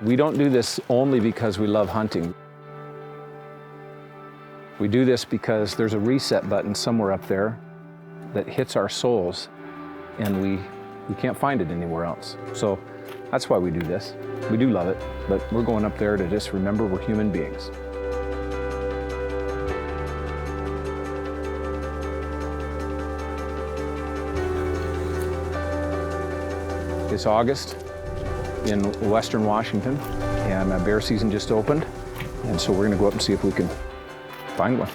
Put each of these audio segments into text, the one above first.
We don't do this only because we love hunting. We do this because there's a reset button somewhere up there that hits our souls, and we can't find it anywhere else. So that's why we do this. We do love it, but we're going up there to just remember we're human beings. It's August in western Washington, and bear season just opened, and so we're going to go up and see if we can find one.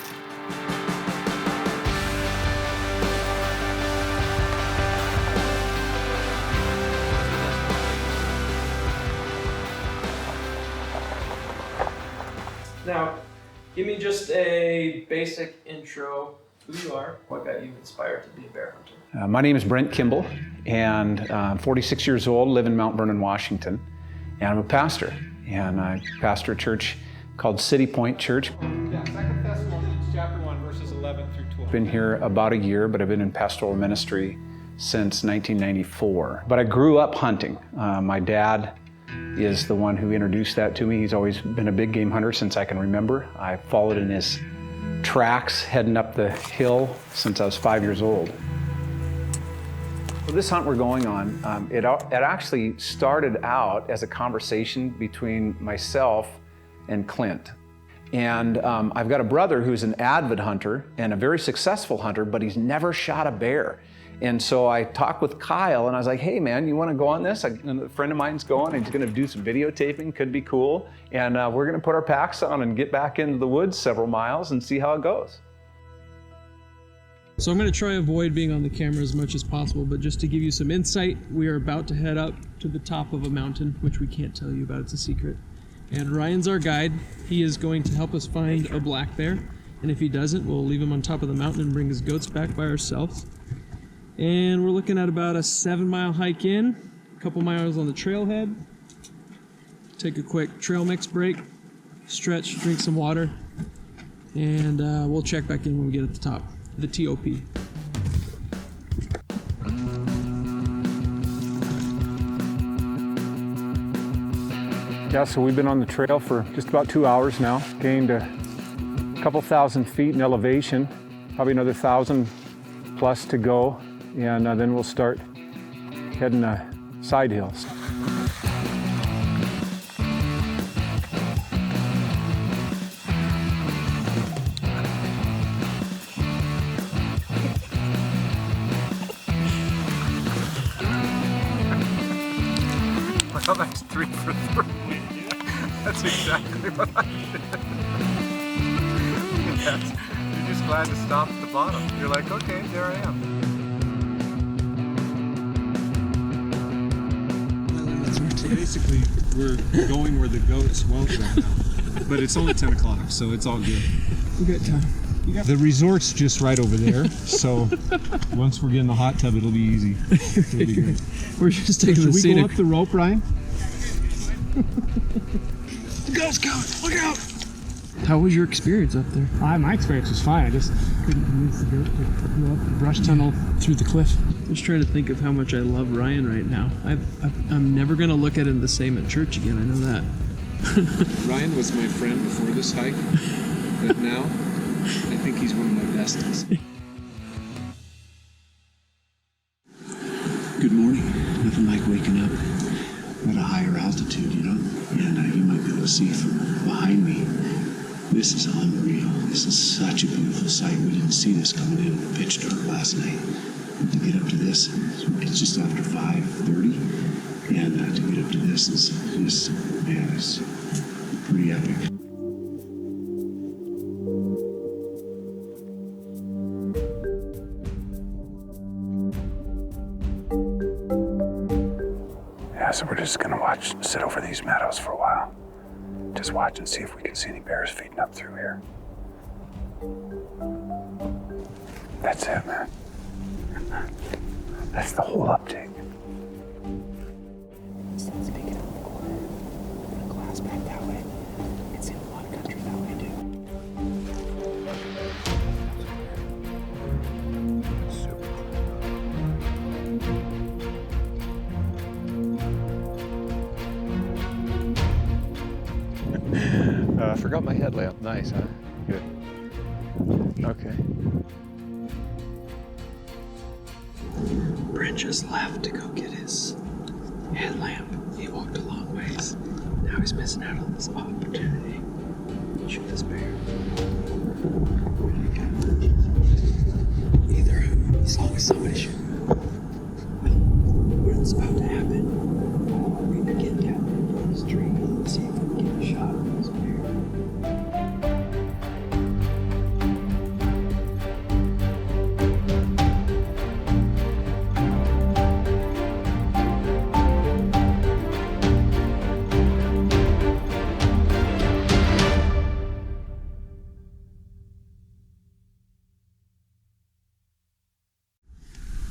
Now, give me just a basic intro, who you are, what got you inspired to be a bear hunter. My name is Brent Kimball, and I'm 46 years old, live in Mount Vernon, Washington, and I'm a pastor. And I pastor a church called City Point Church. Yeah, 2 Thessalonians chapter 1, verses 11 through 12. Been here about a year, but I've been in pastoral ministry since 1994. But I grew up hunting. My dad is the one who introduced that to me. He's always been a big game hunter since I can remember. I followed in his tracks heading up the hill since I was 5 years old. So this hunt we're going on, it actually started out as a conversation between myself and Clint. And I've got a brother who's an avid hunter and a very successful hunter, but he's never shot a bear. And so I talked with Kyle and I was like, hey man, you wanna go on this? And a friend of mine's going, and he's gonna do some videotaping, could be cool. And we're gonna put our packs on and get back into the woods several miles and see how it goes. So I'm going to try avoid being on the camera as much as possible, but just to give you some insight, we are about to head up to the top of a mountain, which we can't tell you about, it's a secret. And Ryan's our guide. He is going to help us find a black bear, and if he doesn't, we'll leave him on top of the mountain and bring his goats back by ourselves. And we're looking at about a 7-mile hike in, a couple miles on the trailhead. Take a quick trail mix break, stretch, drink some water, and we'll check back in when we get at the top. The TOP. Yeah, so we've been on the trail for just about 2 hours now. Gained a couple thousand feet in elevation, probably another 1,000 plus to go, and then we'll start heading side hills. Well, that's 3 for 3. That's exactly what I did. Yes. You're just glad to stop at the bottom. You're like, okay, there I am. So basically, we're going where the goats won't go now. But it's only 10 o'clock, so it's all good. We got time. The resort's just right over there, so once we're getting the hot tub, it'll be easy. It'll be great. We're just taking the Should we scenic. go up the rope, Ryan? The goat's coming! Look out! How was your experience up there? My experience was fine. I just couldn't convince the goat to go up the brush tunnel through the cliff. I'm just trying to think of how much I love Ryan right now. I'm never going to look at him the same at church again, I know that. Ryan was my friend before this hike, but now I think he's one of my besties. Good morning. Nothing like waking up at a higher altitude, you know? And you might be able to see from behind me. This is unreal. This is such a beautiful sight. We didn't see this coming in pitch dark last night. And to get up to this, it's just after 5:30. And to get up to this is just, man, it's pretty epic. Yeah, so we're just gonna sit over these meadows for a while. Just watch and see if we can see any bears feeding up through here. That's it, man. That's the whole update. Speaking of the corner, put a glass back that way. It's in a lot of countries that way too. forgot my headlamp. Nice, huh? Good. Okay. Brent just left to go get his headlamp. He walked a long ways. Now he's missing out on this opportunity to shoot this bear. Either there's always somebody shooting. What's about to happen? We can get down this tree and see if we can get a shot of this bear.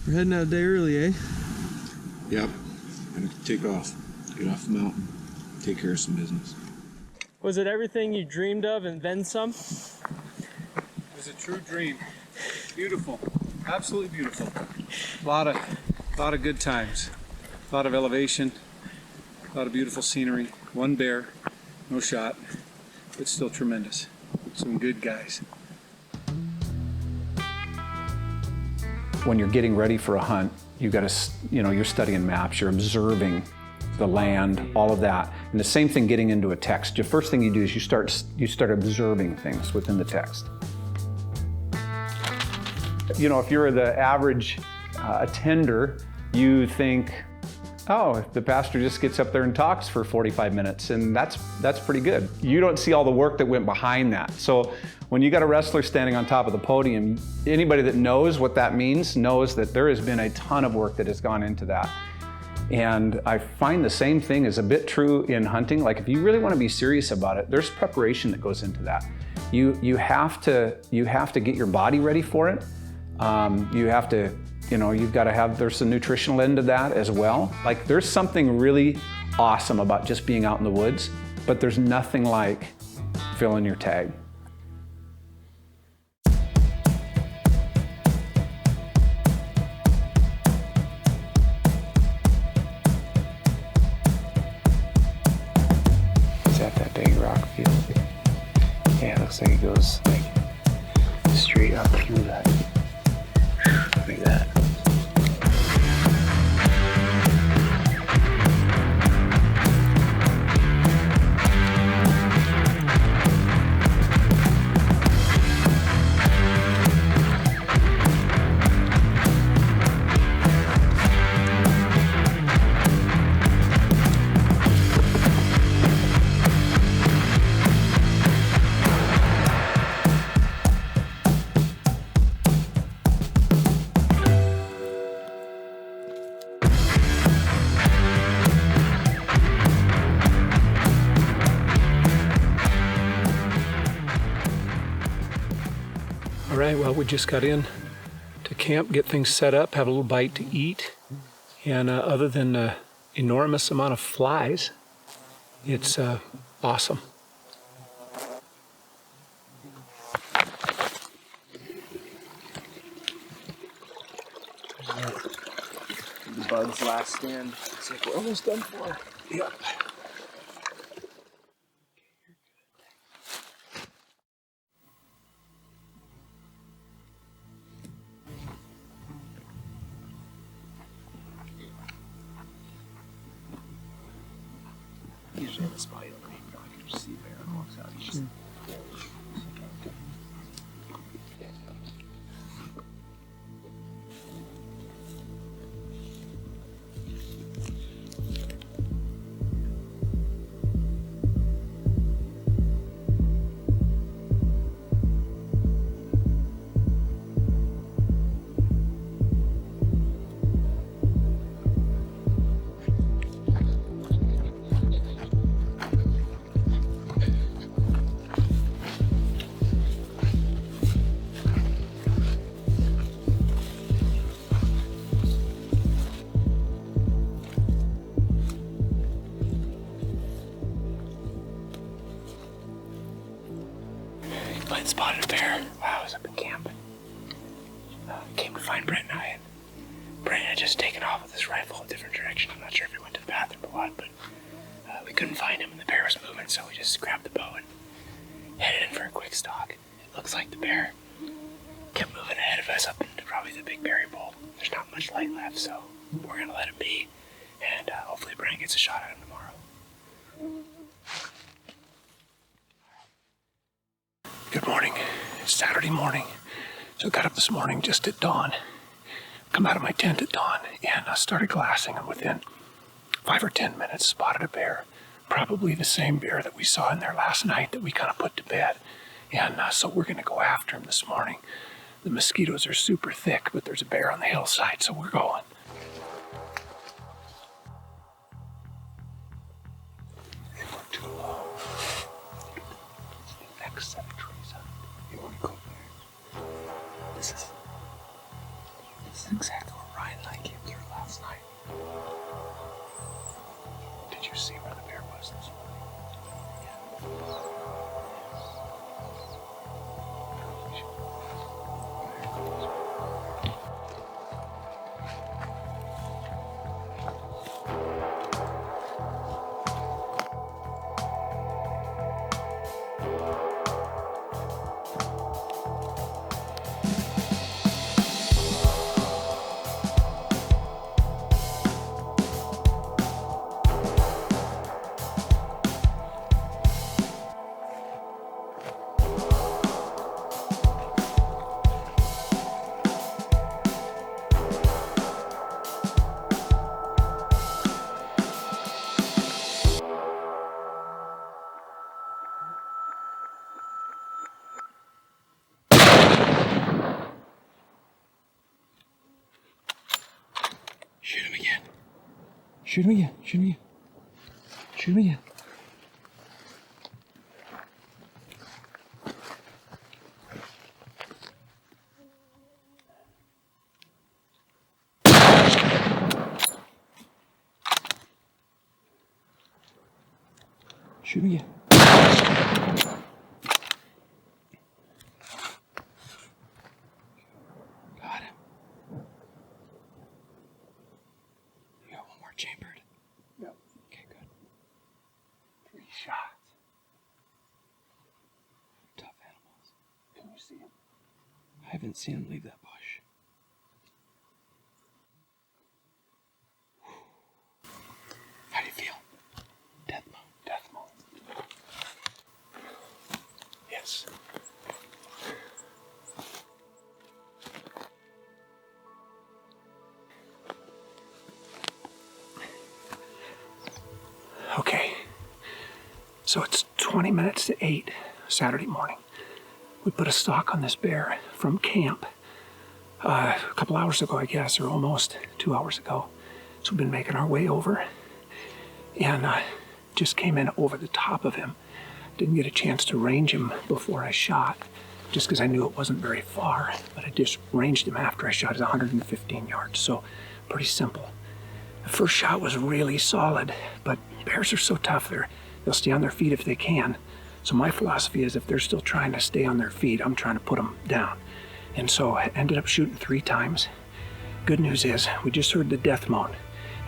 We're heading out a day early, eh? Yep. Gonna take off. Get off the mountain. Take care of some business. Was it everything you dreamed of and then some? It was a true dream. Beautiful. Absolutely beautiful. A lot of good times. A lot of elevation. A lot of beautiful scenery. One bear. No shot. But still tremendous. Some good guys. When you're getting ready for a hunt, you got to, you're studying maps, you're observing the land, all of that. And the same thing getting into a text. The first thing you do is you start observing things within the text. If you're the average attender, you think, oh, the pastor just gets up there and talks for 45 minutes, and that's pretty good. You don't see all the work that went behind that. So when you got a wrestler standing on top of the podium, anybody that knows what that means knows that there has been a ton of work that has gone into that. And I find the same thing is a bit true in hunting. Like if you really want to be serious about it, there's preparation that goes into that. You have to get your body ready for it. You have to, you've got to have, there's a nutritional end to that as well. Like there's something really awesome about just being out in the woods, but there's nothing like filling your tag. Is that that big rock field? Yeah, it looks like it goes like straight up through that. Like that. All right, well, we just got in to camp, get things set up, have a little bite to eat. And other than the enormous amount of flies, it's awesome. The bugs last stand. It's like we're almost done for. Yep. Usually in the spot, you can just see the bear and walks out. You just, Glenn spotted a bear while I was up in camp. Came to find Brent and I, and Brent had just taken off with his rifle a different direction. I'm not sure if he went to the bathroom or what, but we couldn't find him and the bear was moving, so we just grabbed the bow and headed in for a quick stalk. It looks like the bear kept moving ahead of us up into probably the big berry bowl. There's not much light left, so we're gonna let him be, and hopefully Brent gets a shot at him tomorrow. Good morning. It's Saturday morning. So I got up this morning just at dawn. Come out of my tent at dawn and I started glassing, and within 5 or 10 minutes spotted a bear. Probably the same bear that we saw in there last night that we kind of put to bed. And so we're going to go after him this morning. The mosquitoes are super thick, but there's a bear on the hillside, so we're going. They were too low. The next set of trees up. You want to go there? This is exactly where Ryan and I came through last night. Did you see where the bear was this morning? Yeah. Shoot him again. Shoot him again. Shoot him again. Shoot him again. Shoot him again. Got him. You got one more chambered? Yep. Okay, good. 3 shots. Tough animals. Can you see him? I haven't seen him leave that bush. How do you feel? Death mode. Death mode. Yes. Okay, so it's 20 minutes to 8 Saturday morning. We put a stalk on this bear from camp a couple hours ago, I guess, or almost 2 hours ago. So we've been making our way over and just came in over the top of him. Didn't get a chance to range him before I shot, just because I knew it wasn't very far, but I just ranged him after I shot. It's 115 yards, so pretty simple. The first shot was really solid, but bears are so tough, they'll stay on their feet if they can. So my philosophy is if they're still trying to stay on their feet, I'm trying to put them down. And so I ended up shooting 3 times. Good news is we just heard the death moan.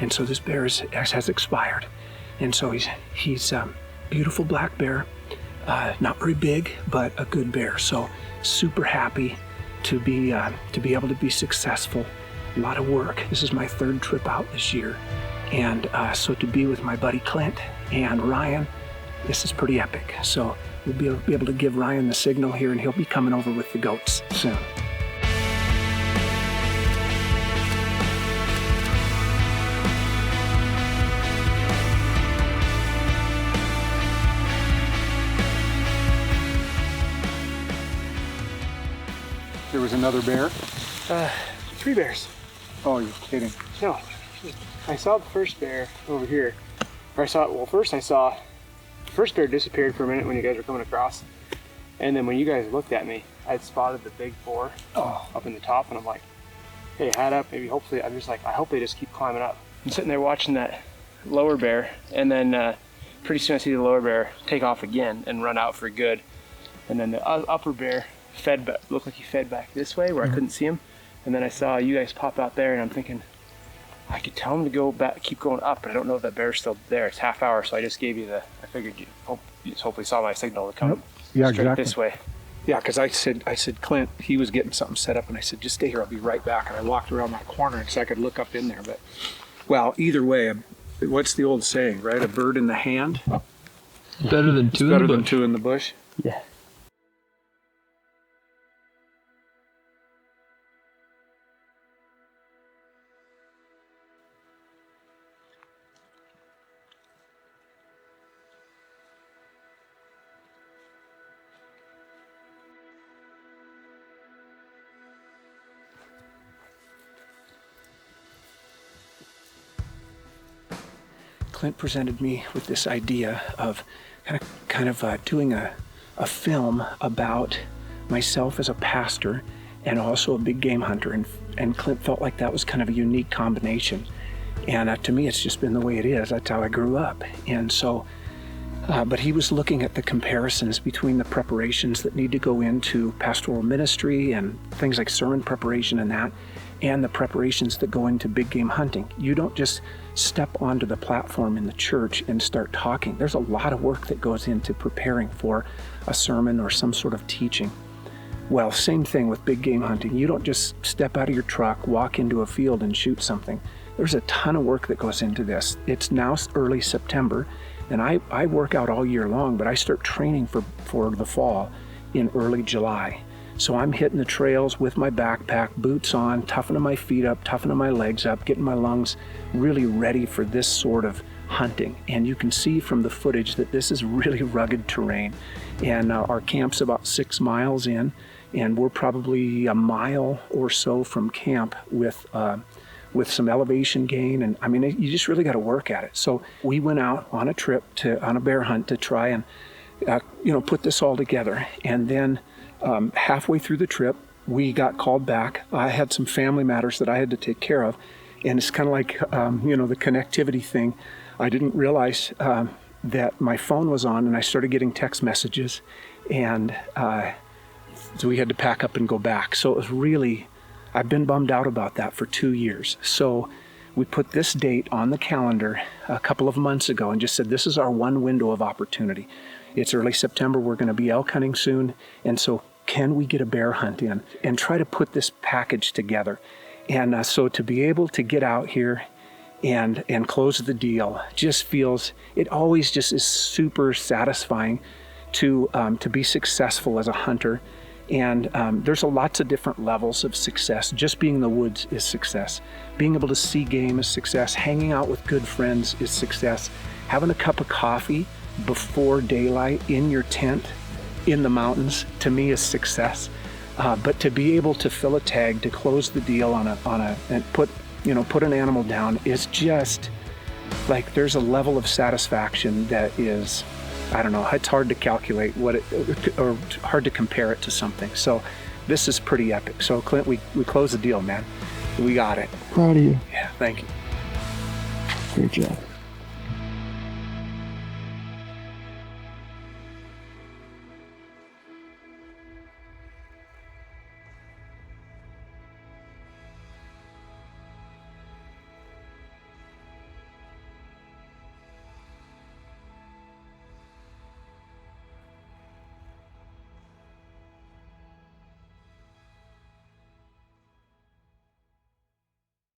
And so this bear has expired. And so he's a beautiful black bear, not very big, but a good bear. So super happy to be able to be successful. A lot of work. This is my 3rd trip out this year. And so to be with my buddy Clint and Ryan, this is pretty epic. So we'll be able to give Ryan the signal here, and he'll be coming over with the goats soon. There was another bear? 3 bears. Oh, you're kidding. No, I saw the first bear over here. First I saw the first bear disappeared for a minute when you guys were coming across. And then when you guys looked at me, I'd spotted the big 4 up in the top, and I'm like, hey, hat up, maybe hopefully, I'm just like, I hope they just keep climbing up. I'm sitting there watching that lower bear, and then pretty soon I see the lower bear take off again and run out for good. And then the upper bear looked like he fed back this way where I couldn't see him. And then I saw you guys pop out there, and I'm thinking, I could tell him to go back, keep going up, but I don't know if that bear's still there. It's half hour, so I just gave you I figured you hopefully saw my signal to come Yeah, straight exactly. this way. Yeah, because I said, Clint, he was getting something set up, and I said, just stay here, I'll be right back. And I walked around that corner so I could look up in there. But, well, either way, what's the old saying, right? A bird in the hand Better than is two better in the than bush. two in the bush. Yeah. Clint presented me with this idea of kind of doing a film about myself as a pastor and also a big game hunter. And Clint felt like that was kind of a unique combination. And to me, it's just been the way it is. That's how I grew up. And so, but he was looking at the comparisons between the preparations that need to go into pastoral ministry and things like sermon preparation and that, and the preparations that go into big game hunting. You don't just step onto the platform in the church and start talking. There's a lot of work that goes into preparing for a sermon or some sort of teaching. Well, same thing with big game hunting. You don't just step out of your truck, walk into a field and shoot something. There's a ton of work that goes into this. It's now early September, and I work out all year long, but I start training for the fall in early July. So I'm hitting the trails with my backpack, boots on, toughening my feet up, toughening my legs up, getting my lungs really ready for this sort of hunting. And you can see from the footage that this is really rugged terrain. And our camp's about 6 miles in, and we're probably a mile or so from camp with some elevation gain. And I mean, you just really got to work at it. So we went out on a trip on a bear hunt to try and put this all together. And then halfway through the trip, we got called back. I had some family matters that I had to take care of. And it's kind of like, the connectivity thing. I didn't realize that my phone was on, and I started getting text messages. And so we had to pack up and go back. So it was really, I've been bummed out about that for 2 years. So we put this date on the calendar a couple of months ago and just said, this is our one window of opportunity. It's early September. We're going to be elk hunting soon. And so can we get a bear hunt in and try to put this package together? And so to be able to get out here and close the deal just feels, it always just is super satisfying to be successful as a hunter. And there's lots of different levels of success. Just being in the woods is success. Being able to see game is success. Hanging out with good friends is success. Having a cup of coffee before daylight in your tent in the mountains, to me, is success. But to be able to fill a tag, to close the deal and put an animal down is just like, there's a level of satisfaction that is, I don't know, it's hard to calculate or hard to compare it to something. So this is pretty epic. So Clint, we closed the deal, man. We got it. Proud of you. Yeah, thank you. Great job.